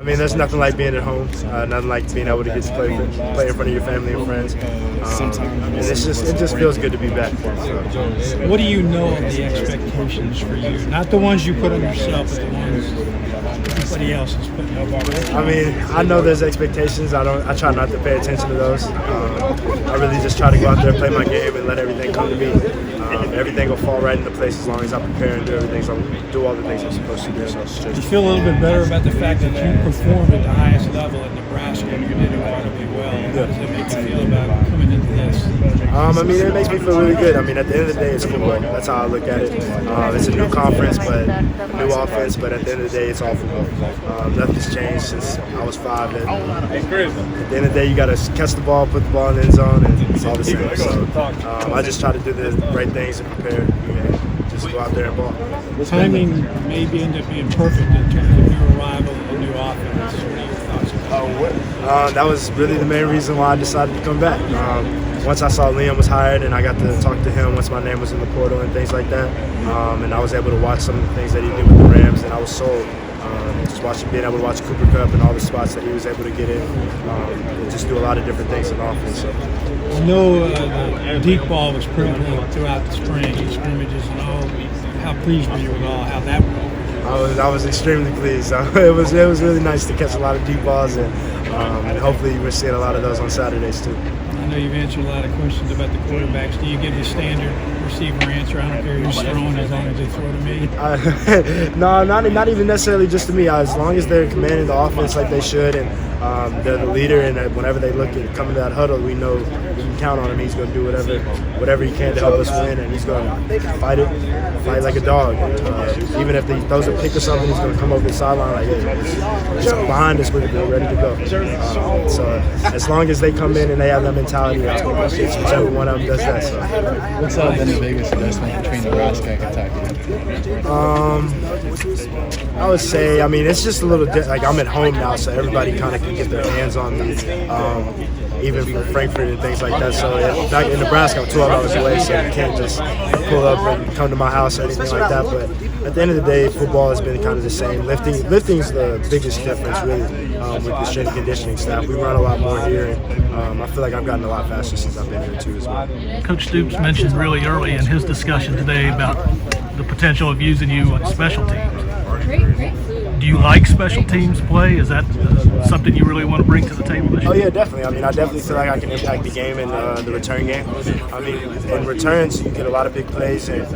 I mean, there's nothing like being at home, nothing like being able to get to play in front of your family and friends. And it just feels good to be back. So. What do you know of the expectations for you? Not the ones you put on yourself, but the ones everybody else is putting on. I mean, I know there's expectations. I try not to pay attention to those. I really just try to go out there, play my game, and let everything come to me. Everything will fall right into place as long as I prepare and do all the things I'm supposed to do. So you feel a little bit better about the fact that you performed at the highest level at Nebraska and you did incredibly well. How does that make you feel about coming into this? I mean, it makes me feel really good. I mean, at the end of the day, it's football. That's how I look at it. It's a new conference, but new offense. But at the end of the day, it's all football. Nothing's changed since I was 5. At the end of the day, you got to catch the ball, put the ball in the end zone, and it's all the same. So I just try to do the right things and prepare. And just go out there and ball. Timing maybe end up being perfect in terms of your arrival in the new offense. What are your thoughts about that was really the main reason why I decided to come back. Once I saw Liam was hired and I got to talk to him once my name was in the portal and things like that, and I was able to watch some of the things that he did with the Rams, and I was sold. Just being able to watch Cooper Kupp and all the spots that he was able to get in, and just do a lot of different things in the offense. So. I know the deep ball was pretty good throughout the spring, scrimmages and all. How pleased were you with all how that went? I was extremely pleased. It was really nice to catch a lot of deep balls, and hopefully we're seeing a lot of those on Saturdays too. I know you've answered a lot of questions about the quarterbacks. Do you give the standard receiver answer? I don't care who's throwing as long as they throw to me. No, not even necessarily just to me. As long as they're commanding the offense like they should, and they're the leader, and whenever they look at coming to that huddle, we know we can count on him. He's going to do whatever he can to help us win, and he's going to fight like a dog. Even if he throws a pick or something, he's going to come over the sideline like, hey, just behind us, we're ready to go. So as long as they come in and they have that mentality, whichever one of them does that. So. What's been the biggest adjustment between Nebraska and Kentucky? I would say, I mean, it's just a little like I'm at home now, so everybody kind of can get their hands on me, even from Frankfurt and things like that. So back in Nebraska, I'm 12 hours away, so you can't just pull up and come to my house or anything like that. But at the end of the day, football has been kind of the same. Lifting's the biggest difference, really, with the strength and conditioning staff. We run a lot more here, and I feel like I've gotten a lot faster since I've been here too as well. Coach Stoops mentioned really early in his discussion today about the potential of using you on special teams. Do you like special teams play? Is that something you really want to bring to the table this year? Oh yeah, definitely. I mean, I definitely feel like I can impact the game in the return game. I mean, in returns, you get a lot of big plays, and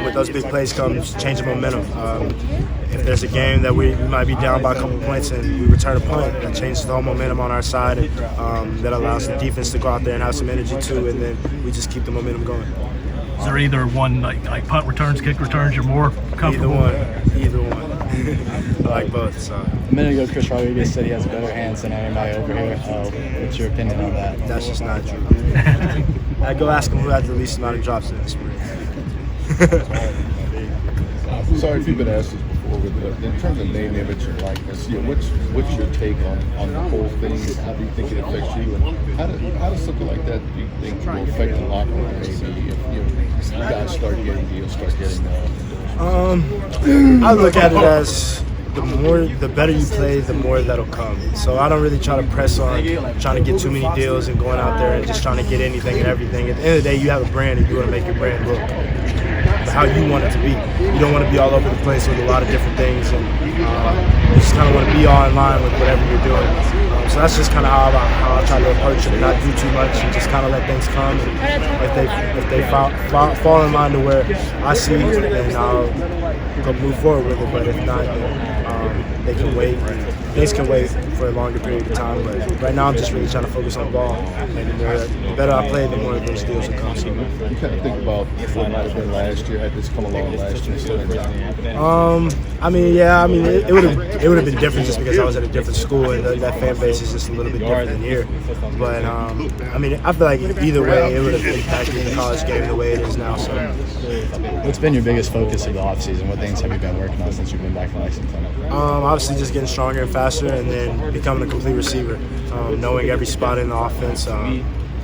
with those big plays comes change of momentum. If there's a game that we might be down by a couple points and we return a punt, that changes the whole momentum on our side, and that allows the defense to go out there and have some energy too, and then we just keep the momentum going. Is there either one, like punt returns, kick returns, you're more comfortable with? Either one. I like both. So. A minute ago, Chris Rodriguez said he has better hands than anybody over here. What's your opinion on that? That's just not true. I go ask him who had the least amount of drops in this spring. Sorry if you've been asked this before, but in terms of name, image, and likeness, what's your take on the whole thing? How do you think it affects you? And how does something like that, do you think, will affect the locker room maybe if you guys start getting deals, I look at it as the better you play, the more that'll come. So I don't really try to press on trying to get too many deals and going out there and just trying to get anything and everything. At the end of the day, you have a brand and you want to make your brand look how you want it to be. You don't want to be all over the place with a lot of different things, and you just kind of want to be all in line with whatever you're doing. So that's just kind of how I try to approach it, and not do too much and just kind of let things come. And if they fall in line to where I see, then I'll go move forward with it. But if not, then they can wait. Things can wait for a longer period of time. But right now, I'm just really trying to focus on the ball. And the better I play, the more of those deals will come. So, you kind of think about what might have been last year, had this come along last year instead of it would have been different just because I was at a different school and that fan base is just a little bit different than here. But I feel like either way, it would have impacted the college game the way it is now. So, what's been your biggest focus of the offseason? What things have you been working on since you've been back in Lexington? Obviously, just getting stronger and faster, and then becoming a complete receiver, knowing every spot in the offense,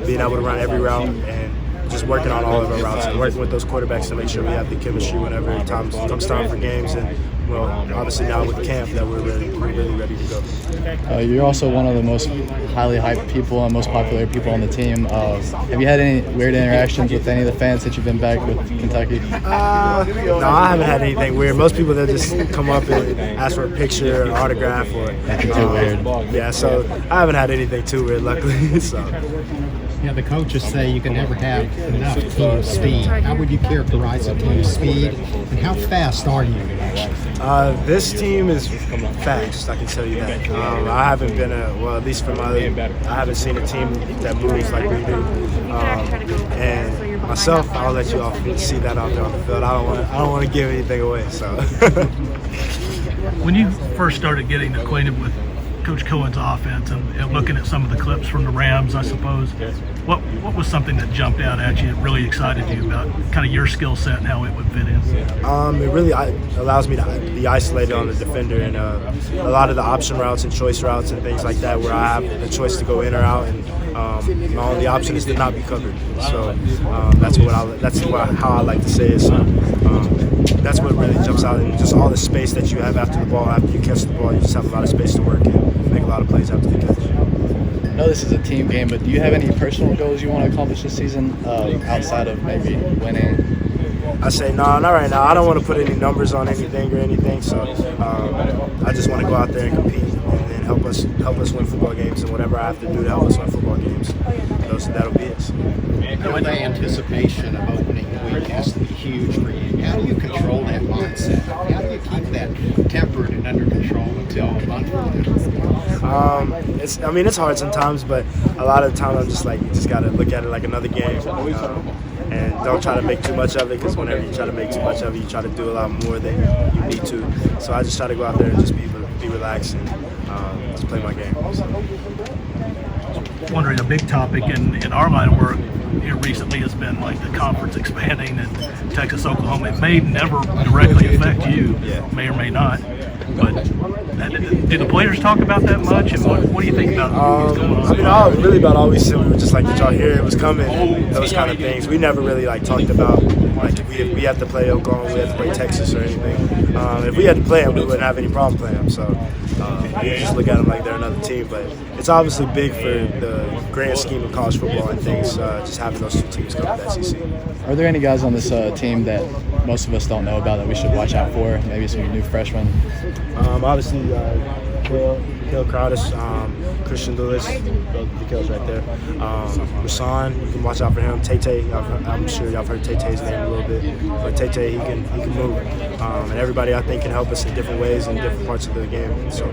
being able to run every route, and just working on all of our routes and working with those quarterbacks to make sure we have the chemistry whenever it comes time for games, and well, obviously now with camp that we're really ready to go. You're also one of the most highly hyped people and most popular people on the team. Have you had any weird interactions with any of the fans since you've been back with Kentucky? No, I haven't had anything weird. Most people that just come up and ask for a picture, or an autograph, or Nothing too weird. Yeah, so I haven't had anything too weird, luckily. So. Yeah, the coaches say you can never have enough team speed. How would you characterize a team speed, and how fast are you? This team is fast, I can tell you that. I haven't been at least from I haven't seen a team that moves like we do. And myself, I'll let you all see that out there on the field. I don't want to give anything away. So. When you first started getting acquainted with Coach Cohen's offense and looking at some of the clips from the Rams, I suppose, what was something that jumped out at you that really excited you about kind of your skill set and how it would fit in? It really allows me to be isolated on the defender, and a lot of the option routes and choice routes and things like that where I have the choice to go in or out, and my only option is to not be covered. So that's how I like to say it. So, that's what really jumps out, and just all the space that you have after the ball. After you catch the ball, you just have a lot of space to work and make a lot of plays after the catch. I know this is a team game, but do you have any personal goals you want to accomplish this season outside of maybe winning? I say no, not right now. I don't want to put any numbers on anything or anything. So I just want to go out there and compete and then help us win football games, and whatever I have to do to help us win football games, that'll be it. The anticipation of opening week has to be huge for you. How do you control that mindset? How do you keep that tempered and under control until a month from now? It's hard sometimes, but a lot of the time I'm just like, you just got to look at it like another game. And don't try to make too much of it, because whenever you try to make too much of it, you try to do a lot more than you need to. So I just try to go out there and just be relaxed and just play my game. Wondering, a big topic in our line of work here recently has been like the conference expanding and Texas, Oklahoma. It may never directly affect you, may or may not. But do the players talk about that much? And what do you think about what's going on? Really about all we said, we were just like, did y'all hear it was coming? Those kind of things. We never really talked about if we have to play Oklahoma, we have to play Texas or anything. If we had to play them, we wouldn't have any problem playing them. So we just look at them like they're another team. But it's obviously big for the grand scheme of college football and things, just having those two teams come to the SEC. Are there any guys on this team that most of us don't know about that we should watch out for? Maybe some new freshmen? Obviously, Kale Crowdis, Christian Lewis, the Kale's right there. Rasan, you can watch out for him. Tay, I'm sure y'all have heard Tay-Tay's name a little bit, but Tay, he can move. And everybody I think can help us in different ways in different parts of the game. So.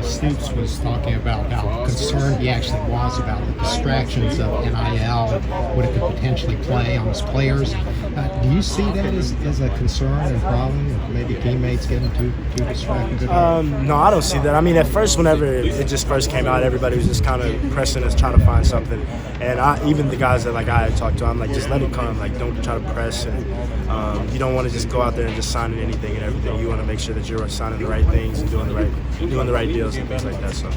Stoops was talking about how concerned he actually was about the distractions of NIL and what it could potentially play on his players. Do you see that as a concern and problem, if maybe teammates getting too distracted? No, I don't see that. I mean, at first, whenever it just first came out, everybody was just kind of pressing us, trying to find something. And even the guys that I had talked to, I'm like, just let it come. Don't try to press. And you don't want to just go out there and just sign anything and everything. You want to make sure that you're signing the right things and doing the right deals and things like that. So.